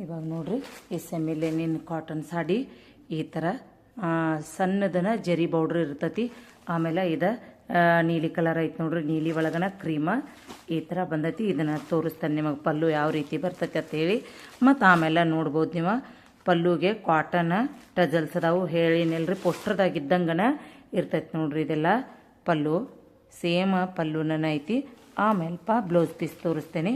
ಇವಾಗ ನೋಡ್ರಿ ಈ ಸೆಮಿ ಲೆನಿನ್ ಕಾಟನ್ ಸಾಡಿ ಈ ಥರ ಸಣ್ಣದನ ಜರಿ ಬೌಡ್ರ್ ಇರ್ತೈತಿ. ಆಮೇಲೆ ಇದು ನೀಲಿ ಕಲರ್ ಐತಿ ನೋಡ್ರಿ, ನೀಲಿ ಒಳಗನ ಕ್ರೀಮ ಈ ಥರ ಬಂದೈತಿ. ಇದನ್ನು ತೋರಿಸ್ತಾನೆ ನಿಮಗೆ ಪಲ್ಲು ಯಾವ ರೀತಿ ಬರ್ತೈತಿ ಅಂತ ಹೇಳಿ. ಮತ್ತು ಆಮೇಲೆ ನೋಡ್ಬೋದು ನೀವು ಪಲ್ಲುಗೆ ಕಾಟನ್ ಟಜಲ್ಸ್ ಅದಾವು. ಹೇಳಿನಲ್ರಿ ಪೋಸ್ಟರ್ದಾಗಿದ್ದಂಗನ ಇರ್ತೈತಿ ನೋಡ್ರಿ. ಇದೆಲ್ಲ ಪಲ್ಲು ಸೇಮ್ ಪಲ್ಲುನ ಐತಿ. ಆಮೇಲೆ ಬ್ಲೌಸ್ ಪೀಸ್ ತೋರಿಸ್ತೇನೆ.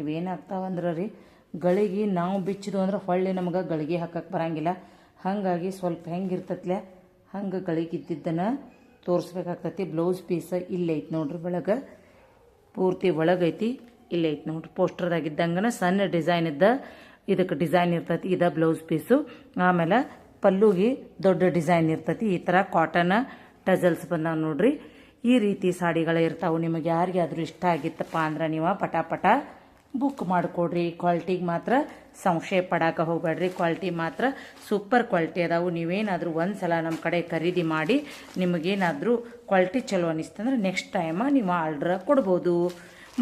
ಇವೇನಾಗ್ತಾವಂದ್ರೆ ರೀ, ಗಳಿಗೆ ನಾವು ಬಿಚ್ಚಿದು ಅಂದ್ರೆ ಹೊಳ್ಳಿ ನಮಗೆ ಗಳಿಗೆ ಹಾಕಕ್ಕೆ ಬರಂಗಿಲ್ಲ. ಹಾಗಾಗಿ ಸ್ವಲ್ಪ ಹೆಂಗಿರ್ತತ್ಲೆ ಹಂಗೆ ಗಳಿಗೆ ಇದ್ದಿದ್ದನ್ನು ತೋರಿಸ್ಬೇಕಾಗ್ತೈತಿ. ಬ್ಲೌಸ್ ಪೀಸ್ ಇಲ್ಲೇ ಐತಿ ನೋಡ್ರಿ, ಒಳಗೆ ಪೂರ್ತಿ ಒಳಗೈತಿ. ಇಲ್ಲೇ ಐತಿ ನೋಡ್ರಿ, ಪೋಸ್ಟರ್ದಾಗಿದ್ದಂಗನ ಸಣ್ಣ ಡಿಸೈನ್ ಇದ್ದ ಇದಕ್ಕೆ ಡಿಸೈನ್ ಇರ್ತೈತಿ. ಇದ ಬ್ಲೌಸ್ ಪೀಸು. ಆಮೇಲೆ ಪಲ್ಲುಗೆ ದೊಡ್ಡ ಡಿಸೈನ್ ಇರ್ತೈತಿ. ಈ ಥರ ಕಾಟನ್ ಟಜಲ್ಸ್ ಬಂದಾವ ನೋಡ್ರಿ. ಈ ರೀತಿ ಸಾಡಿಗಳು ಇರ್ತಾವೆ. ನಿಮಗೆ ಯಾರಿಗಾದ್ರೂ ಇಷ್ಟ ಆಗಿತ್ತಪ್ಪ ಅಂದ್ರೆ ನೀವು ಪಟಾಪಟ ಬುಕ್ ಮಾಡಿಕೊಡ್ರಿ. ಕ್ವಾಲಿಟಿಗೆ ಮಾತ್ರ ಸಂಶಯ ಪಡಾಕ ಹೋಗ್ಬೇಡ್ರಿ. ಕ್ವಾಲಿಟಿ ಮಾತ್ರ ಸೂಪರ್ ಕ್ವಾಲಿಟಿ ಅದಾವು. ನೀವೇನಾದರೂ ಒಂದು ಸಲ ನಮ್ಮ ಕಡೆ ಖರೀದಿ ಮಾಡಿ ನಿಮಗೇನಾದರೂ ಕ್ವಾಲಿಟಿ ಚಲೋ ಅನಿಸ್ತಂದ್ರೆ ನೆಕ್ಸ್ಟ್ ಟೈಮ ನೀವು ಆರ್ಡ್ರ್ ಕೊಡ್ಬೋದು.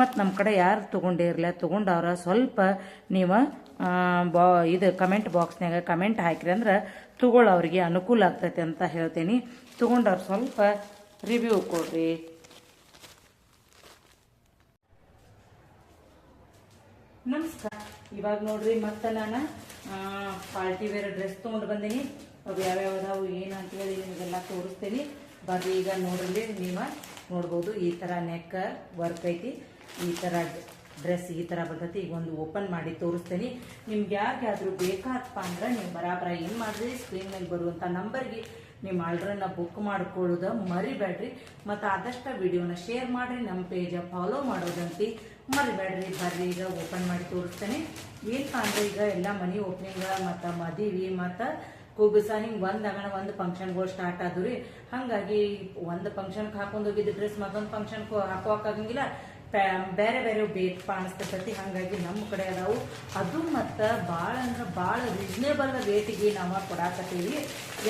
ಮತ್ತು ನಮ್ಮ ಕಡೆ ಯಾರು ತೊಗೊಂಡಿರಲ್ಲ, ತೊಗೊಂಡವ್ರ ಸ್ವಲ್ಪ ನೀವು ಇದು ಕಮೆಂಟ್ ಬಾಕ್ಸ್ನಾಗ ಕಮೆಂಟ್ ಹಾಕಿರಿ ಅಂದ್ರೆ ತೊಗೊಳ್ಳೋರಿಗೆ ಅನುಕೂಲ ಆಗ್ತೈತೆ ಅಂತ ಹೇಳ್ತೀನಿ. ತೊಗೊಂಡವ್ರು ಸ್ವಲ್ಪ ರಿವ್ಯೂ ಕೊಡ್ರಿ. ನಮಸ್ಕಾರ. ಇವಾಗ ನೋಡ್ರಿ ಮತ್ತೆ ನಾನು ಪಾರ್ಟಿ ವೇರ್ ಡ್ರೆಸ್ ತೊಗೊಂಡು ಬಂದೀನಿ. ಅವು ಯಾವ್ಯಾವ ಅದಾವು ಏನು ಅಂತೇಳಿ ನಿಮಗೆಲ್ಲ ತೋರಿಸ್ತೀನಿ. ಬರ್ರಿ ಈಗ ನೋಡ್ರಿ, ನೀವು ನೋಡ್ಬೋದು ಈ ಥರ ನೆಕ್ ವರ್ಕ್ ಐತಿ. ಈ ಥರ ಡ್ರೆಸ್ ಈ ಥರ ಬರ್ತೈತಿ. ಈಗ ಒಂದು ಓಪನ್ ಮಾಡಿ ತೋರಿಸ್ತೀನಿ. ನಿಮ್ಗೆ ಯಾರಿಗಾದ್ರೂ ಬೇಕಾದಪ್ಪ ಅಂದ್ರೆ ನೀವು ಬರಾಬರ ಏನು ಮಾಡಿರಿ, ಸ್ಕ್ರೀನ್ ಮೇಲೆ ಬರುವಂಥ ನಂಬರ್ಗೆ ನಿಮ್ಮ ಆರ್ಡ್ರನ್ನ ಬುಕ್ ಮಾಡ್ಕೊಳ್ಳೋದು ಮರಿಬೇಡ್ರಿ. ಮತ್ತು ಆದಷ್ಟು ವಿಡಿಯೋನ ಶೇರ್ ಮಾಡಿರಿ, ನಮ್ಮ ಪೇಜ ಫಾಲೋ ಮಾಡೋದಂತಿ ಮರಿಬೇಡ್ರಿ. ಬರ್ರಿ ಈಗ ಓಪನ್ ಮಾಡಿ ತೋರಿಸ್ತೇನೆ. ಏನಪ್ಪ ಅಂದ್ರೆ ಈಗ ಎಲ್ಲ ಮನಿ ಓಪನಿಂಗ್ ಮತ್ತು ಮದುವೆ ಮತ್ತು ಕುಬಸ ಹಿಂಗೆ ಒಂದು ಫಂಕ್ಷನ್ಗಳು ಸ್ಟಾರ್ಟ್ ಆದ್ವು ರೀ. ಹಾಗಾಗಿ ಒಂದು ಫಂಕ್ಷನ್ಗೆ ಹಾಕೊಂಡು ಹೋಗಿದ್ದು ಡ್ರೆಸ್ ಮತ್ತೊಂದು ಫಂಕ್ಷನ್ಗೆ ಹಾಕೋಕ್ಕಾಗಂಗಿಲ್ಲ. ಬೇರೆ ಬೇರೆ ಬೇಕು ಅನಿಸ್ತೈತಿ. ಹಾಗಾಗಿ ನಮ್ಮ ಕಡೆ ಅದಾವು. ಅದು ಮತ್ತು ಭಾಳ ಅಂದ್ರೆ ಭಾಳ ರೀಸನೇಬಲ್ ರೇಟಿಗೆ ನಾವು ಕೊಡಾಕತ್ತೀವಿ.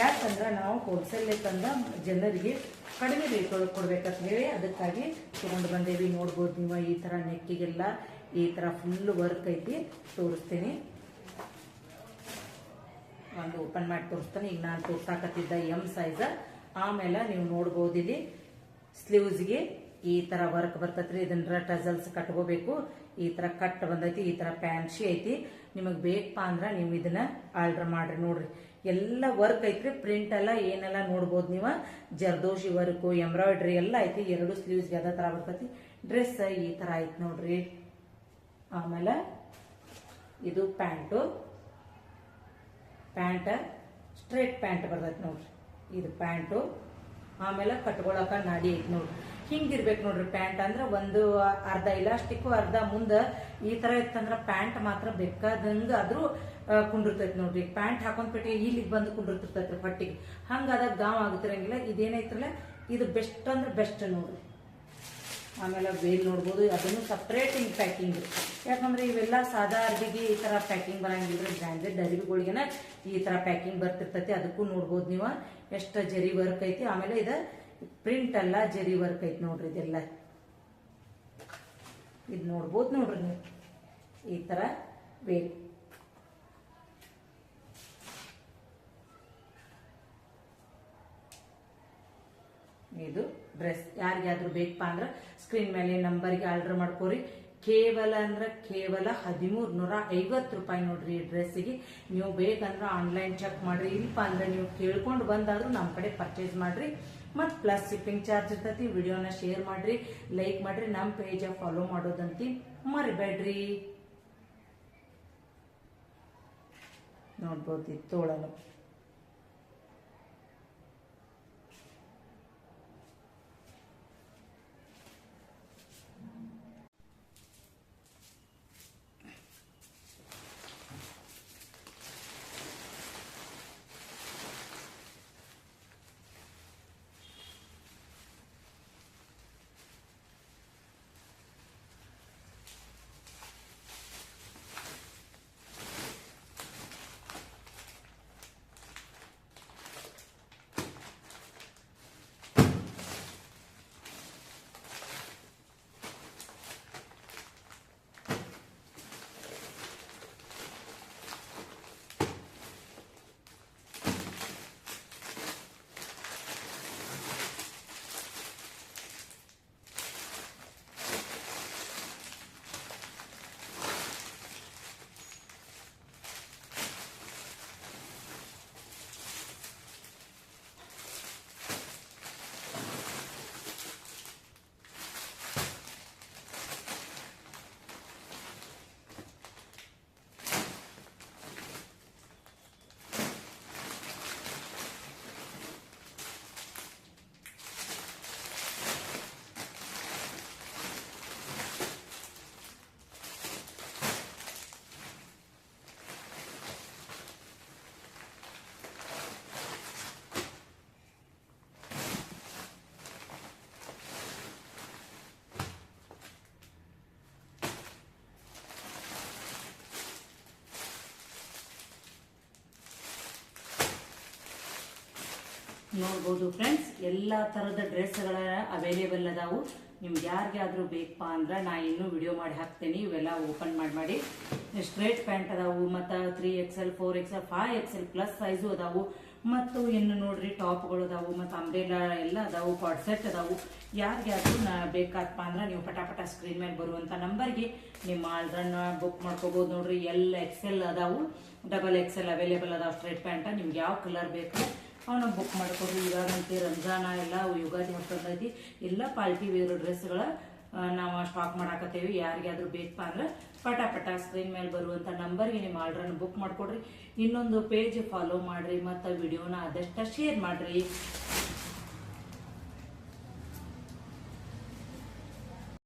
ಯಾಕಂದ್ರೆ ನಾವು ಹೋಲ್ಸೇಲ್ ತಂದ ಜನರಿಗೆ ಕಡಿಮೆ ರೇಟ್ ಒಳಗೆ ಕೊಡ್ಬೇಕಂತ ಹೇಳಿ ಅದಕ್ಕಾಗಿ ತೊಗೊಂಡು ಬಂದೇವಿ. ನೋಡ್ಬೋದು ನೀವು ಈ ಥರ ನೆಕ್ಕಿಗೆಲ್ಲ ಈ ಥರ ಫುಲ್ ವರ್ಕ್ ಐತಿ. ತೋರಿಸ್ತೀನಿ, ಒಂದು ಓಪನ್ ಮಾಡಿ ತೋರಿಸ್ತಾನೆ. ಈಗ ನಾನು ತೋರ್ಸಾಕತ್ತಿದ್ದ ಎಮ್ ಸೈಜ್. ಆಮೇಲೆ ನೀವು ನೋಡ್ಬೋದು ಇಲ್ಲಿ ಸ್ಲೀವ್ಸ್ಗೆ ಈ ಥರ ವರ್ಕ್ ಬರ್ತೈತ್ರಿ. ಇದನ್ನ ಟಜಲ್ಸ್ ಕಟ್ಕೋಬೇಕು. ಈ ಥರ ಕಟ್ ಬಂದೈತಿ. ಈ ಥರ ಪ್ಯಾಂಟ್ಶಿ ಐತಿ. ನಿಮಗೆ ಬೇಕಪ್ಪ ಅಂದ್ರೆ ನೀವು ಇದನ್ನ ಆರ್ಡರ್ ಮಾಡ್ರಿ. ನೋಡ್ರಿ ಎಲ್ಲ ವರ್ಕ್ ಐತ್ರಿ. ಪ್ರಿಂಟ್ ಎಲ್ಲ ಏನೆಲ್ಲ ನೋಡ್ಬೋದು ನೀವು. ಜರ್ದೋಶಿ ವರ್ಕು, ಎಂಬ್ರಾಯ್ಡ್ರಿ ಎಲ್ಲ ಐತಿ. ಎರಡು ಸ್ಲೀವ್ಸ್ಗೆ ಅದೇ ಥರ ಬರ್ತೈತಿ. ಡ್ರೆಸ್ ಈ ಥರ ಐತಿ ನೋಡ್ರಿ. ಆಮೇಲೆ ಇದು ಪ್ಯಾಂಟ್ ಸ್ಟ್ರೇಟ್ ಪ್ಯಾಂಟ್ ಬರ್ತೈತಿ ನೋಡ್ರಿ. ಇದು ಪ್ಯಾಂಟು. ಆಮೇಲೆ ಕಟ್ಕೊಳಕ ನಾಡಿ ಐತಿ ನೋಡ್ರಿ. ಹಿಂಗಿರ್ಬೇಕು ನೋಡ್ರಿ ಪ್ಯಾಂಟ್ ಅಂದ್ರೆ ಒಂದು ಅರ್ಧ ಇಲಾಸ್ಟಿಕ್ ಅರ್ಧ ಮುಂದೆ ಈ ತರ ಇತ್ತಂದ್ರ ಪ್ಯಾಂಟ್ ಮಾತ್ರ ಬೇಕಾದಂಗ ಆದ್ರೂ ಕುಂಡಿರ್ತೈತಿ ನೋಡ್ರಿ. ಪ್ಯಾಂಟ್ ಹಾಕೊಂಡ್ಬಿಟ್ಟು ಇಲ್ಲಿಗೆ ಬಂದು ಕುಂಡಿರ್ತಿರ್ತೈತ್ರಿ ಹೊಟ್ಟಿಗೆ. ಹಂಗಾದಾಗ ಗಾವ್ ಆಗುತ್ತಿರಂಗಿಲ್ಲ. ಇದೇನೈತ್ರಲ್ಲ ಇದು ಬೆಸ್ಟ್ ಅಂದ್ರೆ ಬೆಸ್ಟ್ ನೋಡ್ರಿ. ಆಮೇಲೆ ವೇಲ್ ನೋಡ್ಬೋದು. ಅದನ್ನು ಸಪ್ರೇಟ್ ಹಿಂಗ್ ಪ್ಯಾಕಿಂಗ್. ಯಾಕಂದ್ರೆ ಇವೆಲ್ಲ ಸಾದಾ ಅರ್ಬಿಗೆ ಈ ತರ ಪ್ಯಾಕಿಂಗ್ ಬರಂಗಿಲ್ರಿ. ಬ್ರ್ಯಾಂಡೆಡ್ ಅರ್ಬಿಗಳಿಗೆನ ಈ ತರ ಪ್ಯಾಕಿಂಗ್ ಬರ್ತಿರ್ತೈತಿ. ಅದಕ್ಕೂ ನೋಡ್ಬೋದು ನೀವು ಎಷ್ಟು ಜರಿ ವರ್ಕ್ ಐತಿ. ಆಮೇಲೆ ಇದ ಪ್ರಿಂಟ್ ಅಲ್ಲ ಜರಿ ವರ್ಕ್ ಐತಿ ನೋಡ್ರಿ. ಇದೆಲ್ಲ ಇದು ನೋಡ್ಬೋದು ನೋಡ್ರಿ ನೀವು ಈ ತರ ವೇಲ್. ಇದು ಡ್ರೆಸ್ ಯಾರಿಗಾದ್ರೂ ಬೇಕಪ್ಪ ಅಂದ್ರೆ ಸ್ಕ್ರೀನ್ ಮೇಲೆ ನಂಬರ್ಗೆ ಆರ್ಡರ್ ಮಾಡ್ಕೋರಿ. ಕೇವಲ ಅಂದ್ರೆ ಕೇವಲ 1350 ರೂಪಾಯಿ ನೋಡ್ರಿ. ಈ ಡ್ರೆಸ್ಸಿಗೆ ನೀವು ಬೇಕಂದ್ರೆ ಆನ್ಲೈನ್ ಚೆಕ್ ಮಾಡ್ರಿ. ಇಲ್ಪ ಅಂದ್ರೆ ನೀವು ಕೇಳ್ಕೊಂಡು ಬಂದಾದ್ರೂ ನಮ್ಮ ಕಡೆ ಪರ್ಚೇಸ್ ಮಾಡ್ರಿ. ಮತ್ತು ಪ್ಲಸ್ ಶಿಪ್ಪಿಂಗ್ ಚಾರ್ಜ್ ಇರ್ತೈತಿ. ವಿಡಿಯೋನ ಶೇರ್ ಮಾಡ್ರಿ, ಲೈಕ್ ಮಾಡ್ರಿ, ನಮ್ಮ ಪೇಜ ಫಾಲೋ ಮಾಡೋದಂತಿ ಮರಿಬೇಡ್ರಿ. ನೋಡ್ಬೋದು ತೋಳಲು ನೋಡ್ಬೋದು ಫ್ರೆಂಡ್ಸ್, ಎಲ್ಲ ಥರದ ಡ್ರೆಸ್ಗಳ ಅವೈಲೇಬಲ್ ಅದಾವು. ನಿಮ್ಗೆ ಯಾರಿಗಾದ್ರೂ ಬೇಕಪ್ಪ ಅಂದ್ರೆ ನಾ ಇನ್ನೂ ವಿಡಿಯೋ ಮಾಡಿ ಹಾಕ್ತೇನೆ. ಇವೆಲ್ಲ ಓಪನ್ ಮಾಡಿ ಸ್ಟ್ರೇಟ್ ಪ್ಯಾಂಟ್ ಅದಾವು, ಮತ್ತು 3XL 4XL 5XL plus size ಅದಾವು. ಮತ್ತು ಇನ್ನು ನೋಡ್ರಿ ಟಾಪ್ಗಳು ಅದಾವು, ಮತ್ತು ಅಂಬ್ರೆಲಾ ಎಲ್ಲ ಅದಾವು, ಕಾರ್ಡ್ ಸೆಟ್ ಅದಾವು. ಯಾರಿಗಾದ್ರೂ ಬೇಕಾದಪ್ಪ ಅಂದ್ರೆ ನೀವು ಪಟಾಪಟ ಸ್ಕ್ರೀನ್ ಮೇಲೆ ಬರುವಂಥ ನಂಬರ್ಗೆ ನಿಮ್ಮ ಆರ್ಡ್ರನ್ನ ಬುಕ್ ಮಾಡ್ಕೋಬೋದು. ನೋಡ್ರಿ XL ಅದಾವು, XXL ಅವೈಲೇಬಲ್ ಅದಾವು. ಸ್ಟ್ರೇಟ್ ಪ್ಯಾಂಟ ನಿಮ್ಗೆ ಯಾವ ಕಲರ್ ಬೇಕು ಅವನ್ನ ಬುಕ್ ಮಾಡ್ಕೊಡ್ರಿ. ಇವಾಗಂತೂ ರಂಜಾನ ಎಲ್ಲ ಯುಗಾದಿ ಹೊತ್ತೈತಿ, ಎಲ್ಲ ಪಾರ್ಟಿ ವೇರ್ ಡ್ರೆಸ್ಗಳ ನಾವು ಸ್ಟಾಕ್ ಮಾಡಾಕತ್ತೇವಿ. ಯಾರಿಗಾದ್ರೂ ಬೇಕಪ್ಪ ಅಂದ್ರೆ ಪಟಾಪಟ ಸ್ಕ್ರೀನ್ ಮೇಲೆ ಬರುವಂಥ ನಂಬರ್ಗೆ ನಿಮ್ಮ ಆರ್ಡ್ರನ್ನ ಬುಕ್ ಮಾಡ್ಕೊಡ್ರಿ. ಇನ್ನೊಂದು ಪೇಜ್ ಫಾಲೋ ಮಾಡ್ರಿ, ಮತ್ತು ವಿಡಿಯೋನ ಆದಷ್ಟು ಶೇರ್ ಮಾಡ್ರಿ.